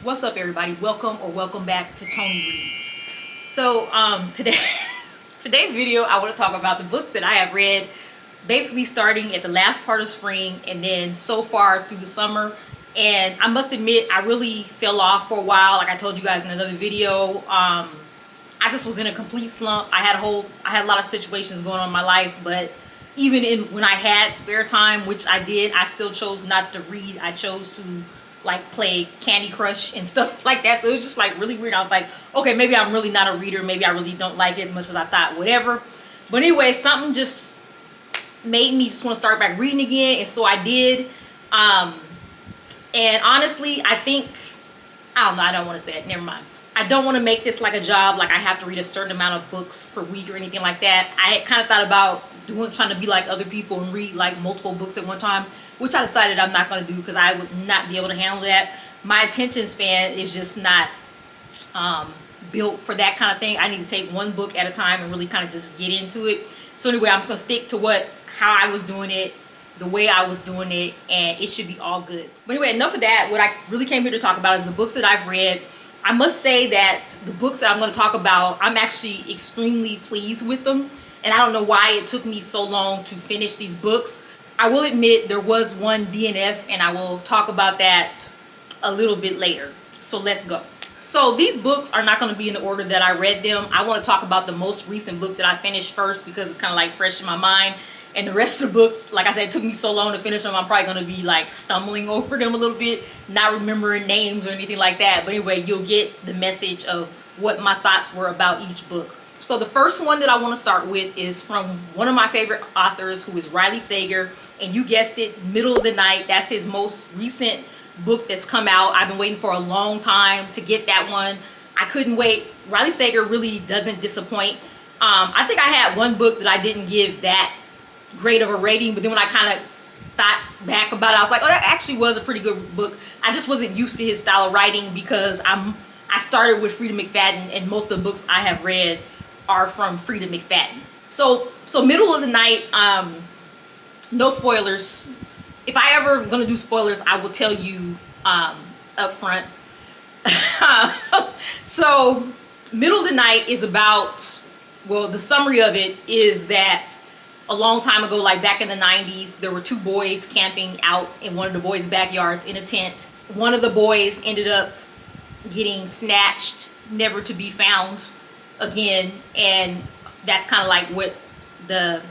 What's up, everybody? Welcome back to Tony Reads. So today's video, I want to talk about the books that I have read, basically starting at the last part of spring and then so far through the summer. And I must admit, I really fell off for a while. Like I told you guys in another video, I just was in a complete slump. I had a lot of situations going on in my life, but even when I had spare time, which I did, I still chose not to read. I chose to like play Candy Crush and stuff like that. So it was just like really weird. I was like, okay, maybe I'm really not a reader. Maybe I really don't like it as much as I thought, whatever. But anyway, something just made me just want to start back reading again. And so I did. And honestly, I think, I don't know, I don't want to say it. Never mind. I don't want to make this like a job. Like I have to read a certain amount of books per week or anything like that. I kind of thought about trying to be like other people and read like multiple books at one time, which I decided I'm not going to do because I would not be able to handle that. My attention span is just not built for that kind of thing. I need to take one book at a time and really kind of just get into it. So anyway, I'm just going to stick to how I was doing it, the way I was doing it, and it should be all good. But anyway, enough of that. What I really came here to talk about is the books that I've read. I must say that the books that I'm going to talk about, I'm actually extremely pleased with them. And I don't know why it took me so long to finish these books. I will admit there was one DNF, and I will talk about that a little bit later. So let's go. So these books are not going to be in the order that I read them. I want to talk about the most recent book that I finished first because it's kind of like fresh in my mind. And the rest of the books, like I said, it took me so long to finish them. I'm probably going to be like stumbling over them a little bit, not remembering names or anything like that. But anyway, you'll get the message of what my thoughts were about each book. So the first one that I want to start with is from one of my favorite authors, who is Riley Sager. And you guessed it, Middle of the Night. That's his most recent book that's come out. I've been waiting for a long time to get that one. I couldn't wait. Riley Sager really doesn't disappoint. I think I had one book that I didn't give that great of a rating, but then when I kind of thought back about it, I was like, oh, that actually was a pretty good book. I just wasn't used to his style of writing because I started with Freida McFadden, and most of the books I have read are from Freida McFadden. So Middle of the Night, no spoilers. If I ever gonna do spoilers, I will tell you up front. So Middle of the Night is about, well, the summary of it is that a long time ago, like back in the 90s, there were two boys camping out in one of the boys' backyards in a tent. One of the boys ended up getting snatched, never to be found again, and that's kind of like what the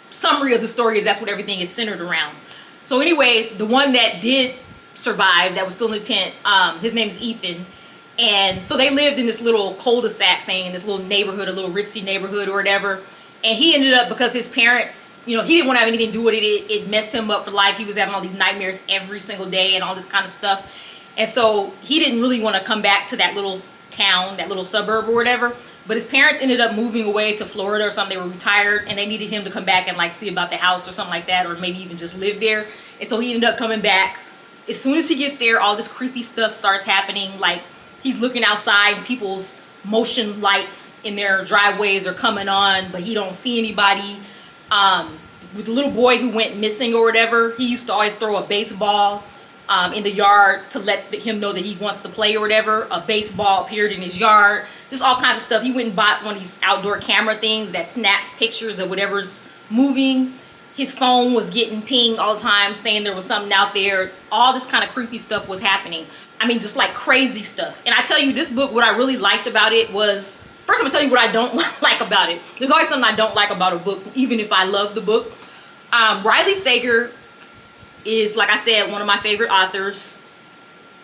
summary of the story is. That's what everything is centered around. So anyway, the one that did survive, that was still in the tent, his name is Ethan. And so they lived in this little cul-de-sac thing, in this little neighborhood, a little ritzy neighborhood or whatever. And he ended up, because his parents, he didn't want to have anything to do with it. It messed him up for life. He was having all these nightmares every single day and all this kind of stuff. And so he didn't really want to come back to that little town, that little suburb or whatever. But his parents ended up moving away to Florida or something. They were retired, and they needed him to come back and like see about the house or something like that, or maybe even just live there. And so he ended up coming back. As soon as he gets there, all this creepy stuff starts happening. Like he's looking outside, people's motion lights in their driveways are coming on, but he don't see anybody. With the little boy who went missing or whatever, he used to always throw a baseball in the yard to let him know that he wants to play or whatever. A baseball appeared in his yard. Just all kinds of stuff. He went and bought one of these outdoor camera things that snaps pictures of whatever's moving. His phone was getting pinged all the time saying there was something out there. All this kind of creepy stuff was happening. I mean, just like crazy stuff. And I tell you, this book, what I really liked about it was, first I'm gonna tell you what I don't like about it. There's always something I don't like about a book, even if I love the book. Riley Sager is, like I said, one of my favorite authors.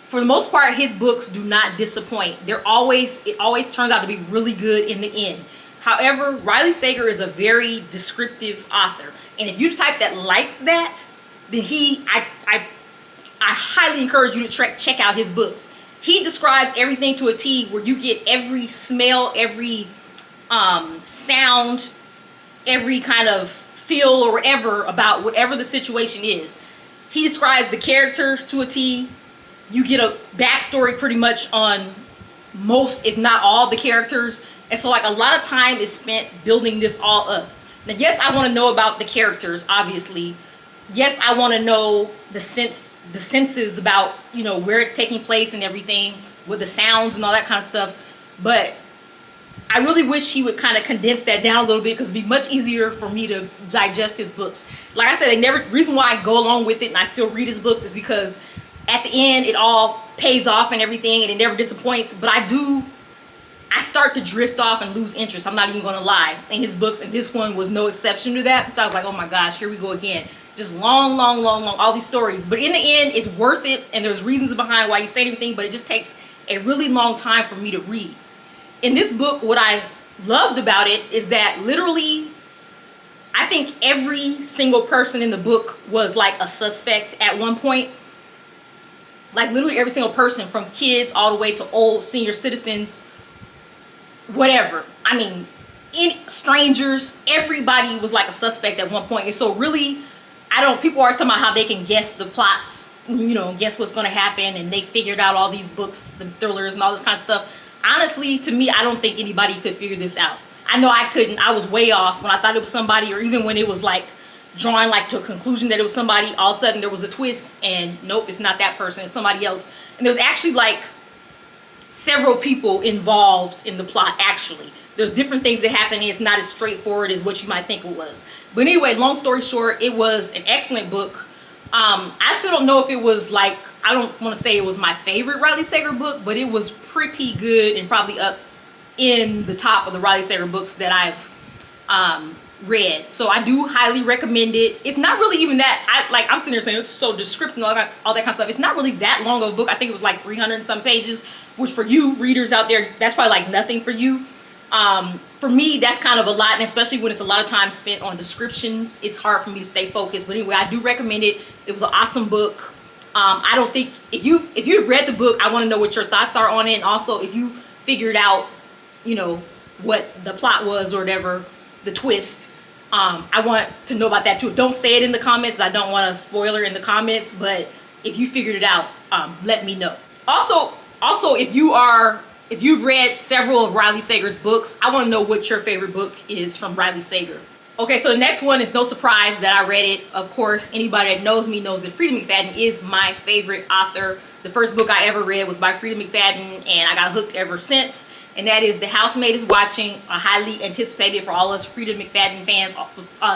For the most part, his books do not disappoint. It always turns out to be really good in the end. However, Riley Sager is a very descriptive author. And if you're the type that likes that, then I highly encourage you to check out his books. He describes everything to a T, where you get every smell, every sound, every kind of feel or whatever about whatever the situation is. He describes the characters to a T. You get a backstory pretty much on most, if not all, the characters. And so like a lot of time is spent building this all up. Now, yes, I want to know about the characters, obviously. Yes, I want to know the senses about, where it's taking place and everything. with the sounds and all that kind of stuff. But I really wish he would kind of condense that down a little bit, because it'd be much easier for me to digest his books. Like I said, reason why I go along with it and I still read his books is because at the end it all pays off and everything, and it never disappoints. But I start to drift off and lose interest. I'm not even going to lie, in his books, and this one was no exception to that. So I was like, oh my gosh, here we go again. Just long, all these stories. But in the end, it's worth it, and there's reasons behind why you say anything, but it just takes a really long time for me to read. In this book, what I loved about it is that literally, I think every single person in the book was like a suspect at one point. Like literally every single person, from kids all the way to old senior citizens, whatever. I mean, strangers, everybody was like a suspect at one point. And so really, people are always talking about how they can guess the plots, guess what's going to happen, and they figured out all these books, the thrillers and all this kind of stuff. Honestly, to me, I don't think anybody could figure this out. I know I couldn't. I was way off when I thought it was somebody, or even when it was like drawn like to a conclusion that it was somebody. All of a sudden there was a twist, and nope, it's not that person, it's somebody else. And there's actually like several people involved in the plot. Actually, there's different things that happen, and it's not as straightforward as what you might think it was. But anyway, long story short, it was an excellent book. I still don't know if it was like, I don't want to say it was my favorite Riley Sager book, but it was pretty good and probably up in the top of the Riley Sager books that I've read. So I do highly recommend it. It's not really even that, I'm sitting here saying it's so descriptive and all that kind of stuff. It's not really that long of a book. I think it was like 300 and some pages, which for you readers out there, that's probably like nothing for you. For me, that's kind of a lot, and especially when it's a lot of time spent on descriptions, it's hard for me to stay focused. But anyway, I do recommend it. It was an awesome book. I don't think, if you read the book, I want to know what your thoughts are on it, and also if you figured out, what the plot was or whatever, the twist. I want to know about that too. Don't say it in the comments. I don't want a spoiler in the comments, but if you figured it out, let me know. Also, if you've read several of Riley Sager's books, I want to know what your favorite book is from Riley Sager. Okay, so the next one is no surprise that I read it. Of course, anybody that knows me knows that Freida McFadden is my favorite author. The first book I ever read was by Freida McFadden, and I got hooked ever since. And that is The Housemate is Watching, a highly anticipated for all us Freida McFadden fans,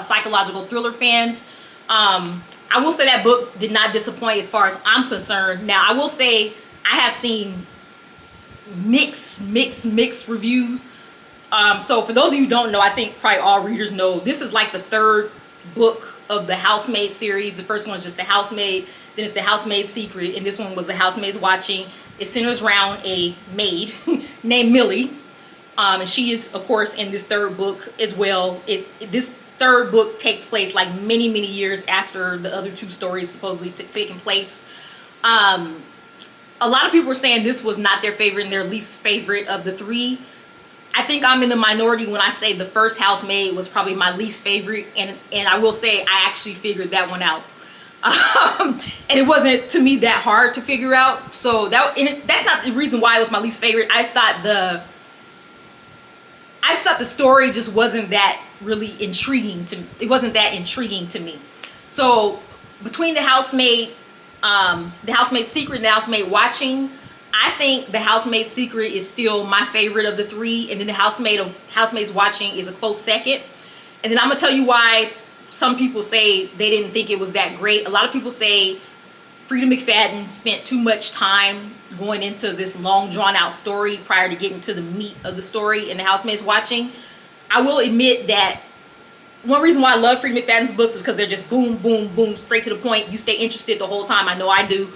psychological thriller fans. I will say that book did not disappoint as far as I'm concerned. Now, I will say I have seen mixed reviews. So for those of you who don't know, I think probably all readers know, this is like the third book of the Housemaid series. The first one is just The Housemaid, then it's The Housemaid's Secret, and this one was The Housemaid's Watching. It centers around a maid named Millie, and she is, of course, in this third book as well. This third book takes place like many years after the other two stories supposedly taking place. A lot of people were saying this was not their favorite and their least favorite of the three. I think I'm in the minority when I say the first Housemaid was probably my least favorite, and I will say I actually figured that one out. And it wasn't, to me, that hard to figure out. So that's not the reason why it was my least favorite. I just thought the story just wasn't that really intriguing to me. It wasn't that intriguing to me. So between the Housemaid's Secret and The Housemaid Watching, I think The Housemaid's Secret is still my favorite of the three, and then The Housemaid's Watching is a close second. And then I'm gonna tell you why some people say they didn't think it was that great. A lot of people say Freida McFadden spent too much time going into this long drawn out story prior to getting to the meat of the story in The Housemaid's Watching. I will admit that one reason why I love Freida McFadden's books is because they're just boom, boom, boom, straight to the point. You stay interested the whole time. I know I do.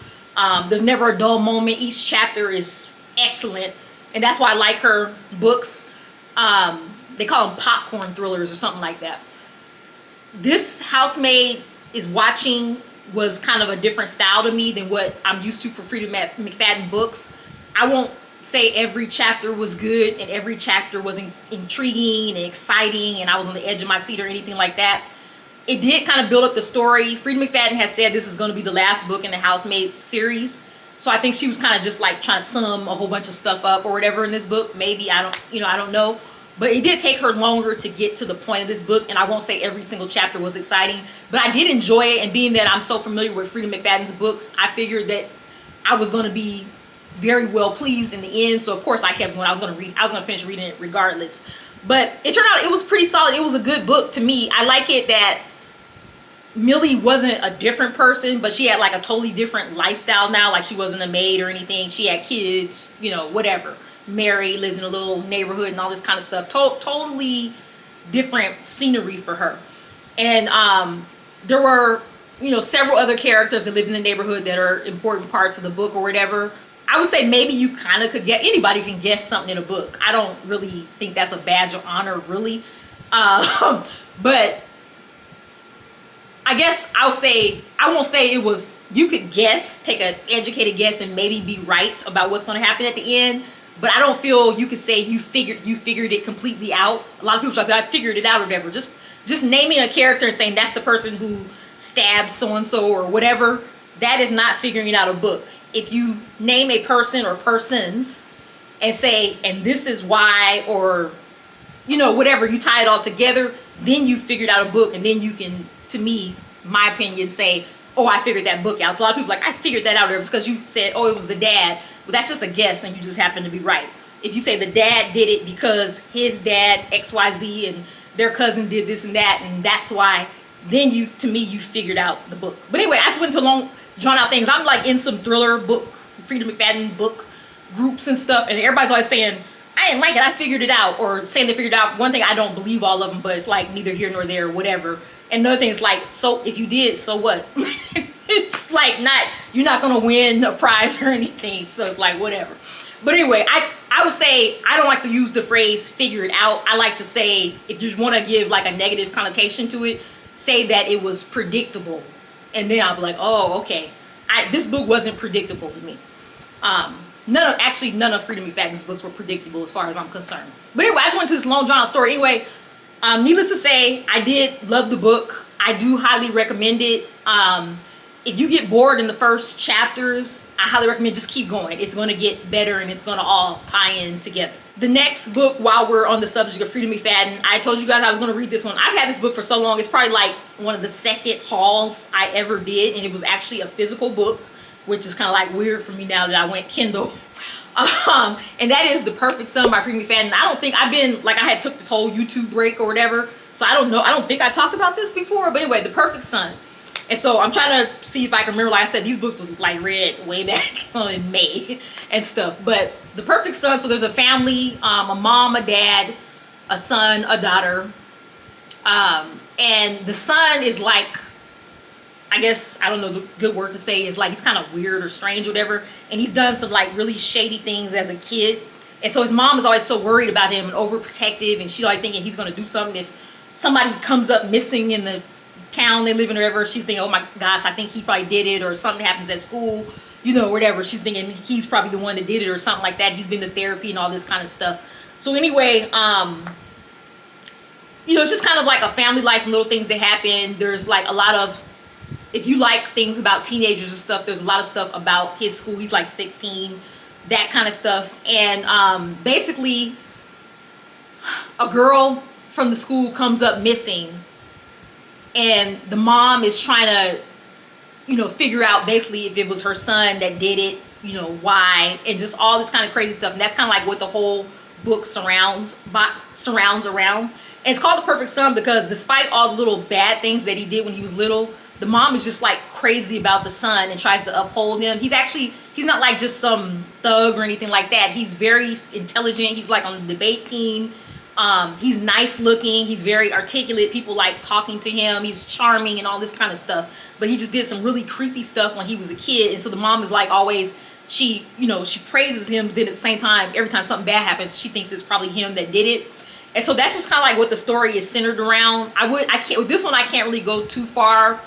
There's never a dull moment. Each chapter is excellent, and that's why I like her books. They call them popcorn thrillers or something like that. This Housemaid is Watching was kind of a different style to me than what I'm used to for Freida McFadden books. I won't say every chapter was good and every chapter was intriguing and exciting and I was on the edge of my seat or anything like that. It did kind of build up the story. Freida McFadden has said this is going to be the last book in the Housemaid series. So I think she was kind of just like trying to sum a whole bunch of stuff up or whatever in this book. Maybe, I don't know. But it did take her longer to get to the point of this book, and I won't say every single chapter was exciting, but I did enjoy it. And being that I'm so familiar with Freida McFadden's books, I figured that I was going to be very well pleased in the end. So of course I kept going. I was gonna finish reading it regardless. But it turned out it was pretty solid. It was a good book to me. I like it that Millie wasn't a different person, but she had like a totally different lifestyle now. Like she wasn't a maid or anything. She had kids, you know, whatever. Married, lived in a little neighborhood and all this kind of stuff. Totally different scenery for her. And there were, you know, several other characters that lived in the neighborhood that are important parts of the book or whatever. I would say maybe you kind of could get, anybody can guess something in a book. I don't really think that's a badge of honor, really. But I guess I won't say it was, you could guess, take an educated guess and maybe be right about what's going to happen at the end. But I don't feel you could say you figured it completely out. A lot of people try to say, I figured it out or whatever. Just naming a character and saying that's the person who stabbed so-and-so or whatever, that is not figuring out a book. If you name a person or persons and say, and this is why, or, you know, whatever, you tie it all together, then you figured out a book, and then you can, to me, my opinion, say, oh, I figured that book out. So a lot of people's like, I figured that out because you said, oh, it was the dad. Well, that's just a guess, and you just happen to be right. If you say the dad did it because his dad, XYZ, and their cousin did this and that, and that's why, then you, to me, you figured out the book. But anyway, I just went into long, drawn out things. I'm like in some thriller book, Freida McFadden book groups and stuff, and everybody's always saying, I didn't like it, I figured it out, or saying they figured it out. For one thing, I don't believe all of them, but it's like neither here nor there, whatever. And another thing is like, so if you did, so what? It's like not, you're not gonna win a prize or anything, so it's like whatever. But anyway, I would say I don't like to use the phrase figure it out. I like to say, if you just want to give like a negative connotation to it, say that it was predictable, and then I'll be like, oh, okay, this book wasn't predictable to me. None of Freida McFadden's books were predictable as far as I'm concerned. But anyway, I just went to this long drawn out story. Anyway, needless to say, I did love the book. I do highly recommend it. If you get bored in the first chapters, I highly recommend just keep going. It's going to get better and it's going to all tie in together. The next book, while we're on the subject of Freida McFadden, I told you guys I was going to read this one. I've had this book for so long. It's probably like one of the second hauls I ever did, and it was actually a physical book, which is kind of like weird for me now that I went Kindle. And that is The Perfect Son by Freida McFadden. I don't think I had took this whole YouTube break or whatever, so I don't know. I don't think I talked about this before, but anyway, The Perfect Son. And so I'm trying to see if I can remember, like I said, these books was like read way back in May and stuff. But The Perfect Son, so there's a family, a mom, a dad, a son, a daughter. And the son is like, I guess, I don't know the good word to say, is like he's kind of weird or strange or whatever. And he's done some like really shady things as a kid. And so his mom is always so worried about him and overprotective. And she's always thinking he's going to do something. If somebody comes up missing in the town they live in or whatever, she's thinking, oh my gosh, I think he probably did it, or something happens at school, you know, whatever. She's thinking he's probably the one that did it or something like that. He's been to therapy and all this kind of stuff. So anyway, you know, it's just kind of like a family life and little things that happen. There's like a lot of, if you like things about teenagers and stuff, there's a lot of stuff about his school. He's like 16, that kind of stuff. And basically, a girl from the school comes up missing, and the mom is trying to, you know, figure out basically if it was her son that did it, you know, why, and just all this kind of crazy stuff. And that's kind of like what the whole book surrounds around. And it's called The Perfect Son because despite all the little bad things that he did when he was little, the mom is just like crazy about the son and tries to uphold him. He's not like just some thug or anything like that. He's very intelligent. He's like on the debate team. He's nice looking. He's very articulate. People like talking to him. He's charming and all this kind of stuff. But he just did some really creepy stuff when he was a kid. And so the mom is like always, she praises him, but then at the same time, every time something bad happens, she thinks it's probably him that did it. And so that's just kind of like what the story is centered around. With this one, I can't really go too far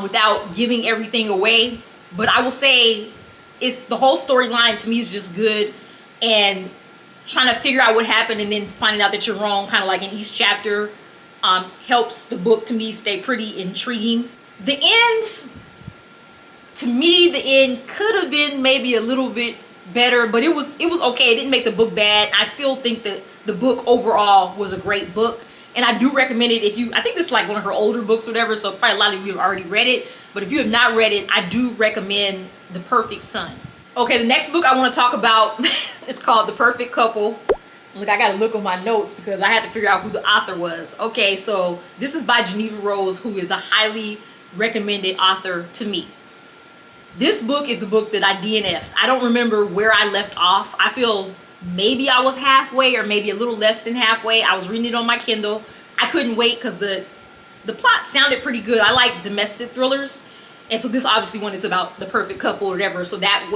without giving everything away. But I will say the whole storyline to me is just good, and trying to figure out what happened and then finding out that you're wrong, kind of like in each chapter, helps the book to me stay pretty intriguing. The end, to me, the end could have been maybe a little bit better, but it was okay. It didn't make the book bad. I still think that the book overall was a great book, and I do recommend it I think this is like one of her older books or whatever, so probably a lot of you have already read it, but if you have not read it, I do recommend The Perfect Son. Okay, the next book I want to talk about is called The Perfect Couple. Look, I gotta look on my notes because I had to figure out who the author was. Okay, so this is by Geneva Rose, who is a highly recommended author to me. This book is the book that I DNF'd. I don't remember where I left off. I feel maybe I was halfway or maybe a little less than halfway. I was reading it on my Kindle. I couldn't wait because the plot sounded pretty good. I like domestic thrillers. And so this obviously one is about the perfect couple or whatever. So that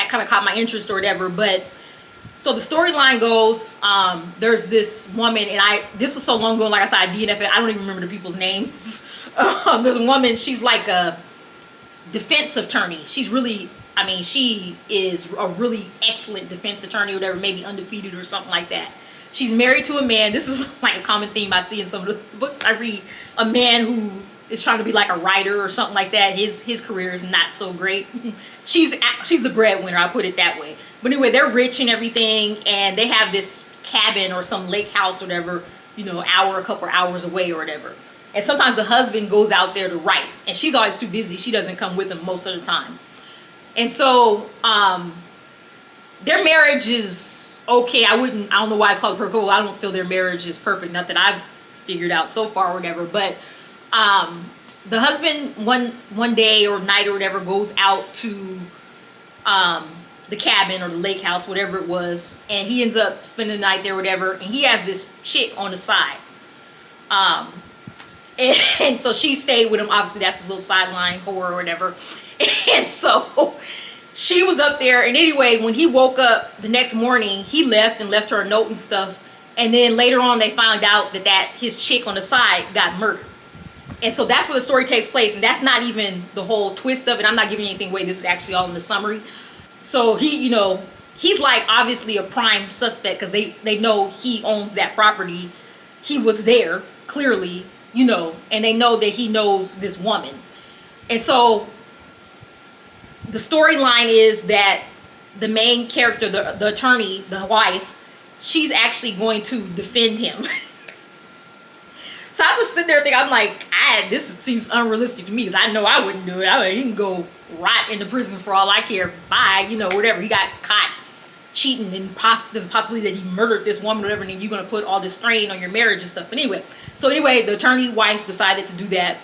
kind of caught my interest or whatever. But so the storyline goes, there's this woman, and this was so long ago, like I said, I DNF'd it. I don't even remember the people's names. There's a woman, she's like a defense attorney. She's really, I mean, she is a really excellent defense attorney or whatever, maybe undefeated or something like that. She's married to a man. This is like a common theme I see in some of the books I read. A man who is trying to be like a writer or something like that. His career is not so great. She's the breadwinner, I'll put it that way. But anyway, they're rich and everything, and they have this cabin or some lake house or whatever, you know, a couple hours away or whatever. And sometimes the husband goes out there to write, and she's always too busy. She doesn't come with him most of the time. And so their marriage is okay. I don't know why it's called perfect. I don't feel their marriage is perfect. Not that I've figured out so far or whatever. But the husband one day or night or whatever goes out to the cabin or the lake house, whatever it was, and he ends up spending the night there or whatever. And he has this chick on the side. And so she stayed with him. Obviously, that's his little sideline whore or whatever. And so she was up there. And anyway, when he woke up the next morning, he left her a note and stuff. And then later on, they found out that his chick on the side got murdered. And so that's where the story takes place. And that's not even the whole twist of it. I'm not giving anything away. This is actually all in the summary. So he, you know, he's like obviously a prime suspect because they know he owns that property. He was there, clearly. You know, and they know that he knows this woman. And so the storyline is that the main character, the attorney, the wife, she's actually going to defend him. So I was sitting there thinking, I'm like, this seems unrealistic to me because I know I wouldn't do it. I mean, he can go rot in the prison for all I care. Bye, you know, whatever. He got caught cheating and there's a possibility that he murdered this woman or whatever, and then you're going to put all this strain on your marriage and stuff. But anyway, the attorney wife decided to do that.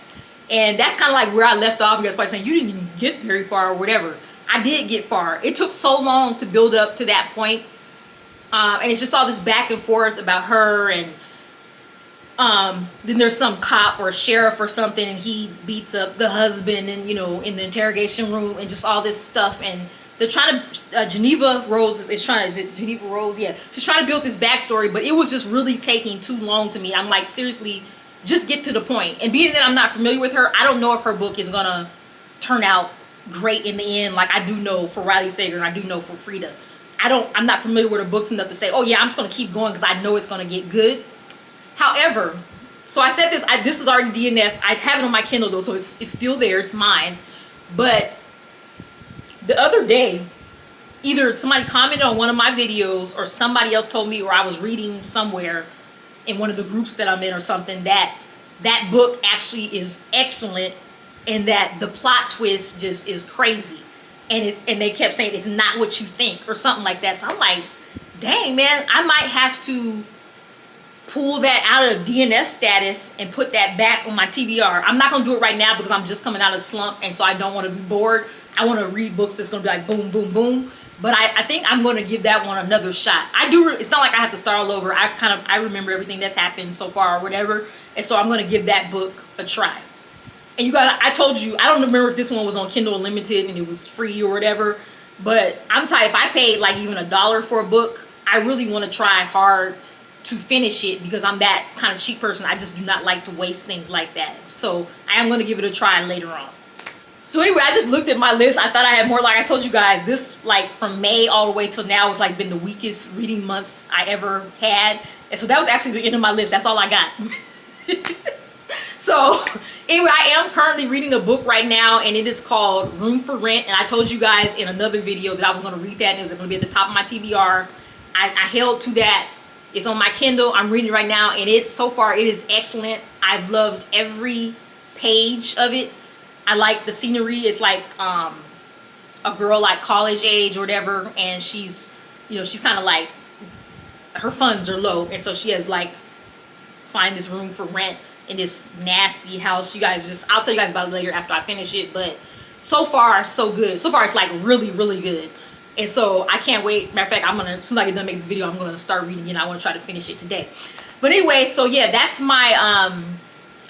And that's kind of like where I left off. You guys probably saying, you didn't even get very far or whatever. I did get far. It took so long to build up to that point. And it's just all this back and forth about her. And then there's some cop or sheriff or something, and he beats up the husband and, you know, in the interrogation room and just all this stuff. And they're trying to, Geneva Rose is it Geneva Rose? Yeah. She's trying to build this backstory, but it was just really taking too long to me. I'm like, seriously, just get to the point. And being that I'm not familiar with her, I don't know if her book is going to turn out great in the end. Like I do know for Riley Sager and I do know for Freida. I'm not familiar with her books enough to say, oh yeah, I'm just going to keep going because I know it's going to get good. However, so I said this is already DNF. I have it on my Kindle though, so it's still there. It's mine. But the other day, either somebody commented on one of my videos or somebody else told me, or I was reading somewhere in one of the groups that I'm in or something, that book actually is excellent and that the plot twist just is crazy. And they kept saying it's not what you think or something like that. So I'm like, dang, man, I might have to pull that out of DNF status and put that back on my TBR. I'm not going to do it right now because I'm just coming out of the slump, and so I don't want to be bored. I want to read books that's going to be like boom, boom, boom. But I think I'm going to give that one another shot. It's not like I have to start all over. I remember everything that's happened so far or whatever. And so I'm going to give that book a try. And you guys, I told you, I don't remember if this one was on Kindle Unlimited and it was free or whatever. But I'm tired. If I paid like even $1 for a book, I really want to try hard to finish it because I'm that kind of cheap person. I just do not like to waste things like that. So I am going to give it a try later on. So anyway, I just looked at my list. I thought I had more. Like I told you guys, this like from May all the way till now has like been the weakest reading months I ever had. And so that was actually the end of my list. That's all I got. So anyway, I am currently reading a book right now, and it is called Room for Rent. And I told you guys in another video that I was going to read that, and it was going to be at the top of my TBR. I held to that. It's on my Kindle. I'm reading it right now, and so far it is excellent. I've loved every page of it. I like the scenery. It's like a girl like college age or whatever, and she's, you know, she's kind of like, her funds are low, and so she has like find this room for rent in this nasty house. You guys just, I'll tell you guys about it later after I finish it, but so far so good. So far it's like really good, and so I can't wait. Matter of fact, I'm gonna, as soon as I get done making this video, I'm gonna start reading it. I want to try to finish it today. But anyway, so yeah, that's my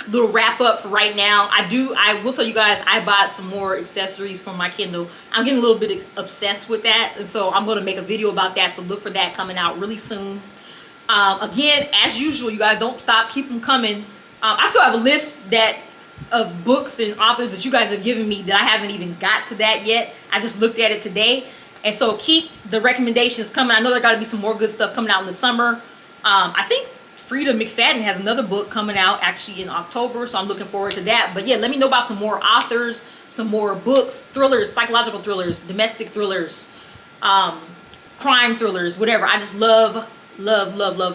little wrap up for right now. I will tell you guys, I bought some more accessories for my Kindle. I'm getting a little bit obsessed with that, and so I'm gonna make a video about that, so look for that coming out really soon. Again, as usual, you guys don't stop, keep them coming. I still have a list of books and authors that you guys have given me that I haven't even got to that yet. I just looked at it today, and so keep the recommendations coming. I know there got to be some more good stuff coming out in the summer. I think Freida McFadden has another book coming out actually in October, so I'm looking forward to that. But yeah, let me know about some more authors, some more books, thrillers, psychological thrillers, domestic thrillers, crime thrillers, whatever. I just love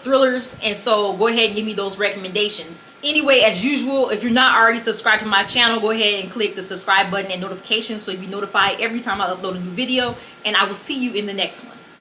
thrillers, and so go ahead and give me those recommendations. Anyway, as usual, if you're not already subscribed to my channel, go ahead and click the subscribe button and notifications so you'll be notified every time I upload a new video, and I will see you in the next one.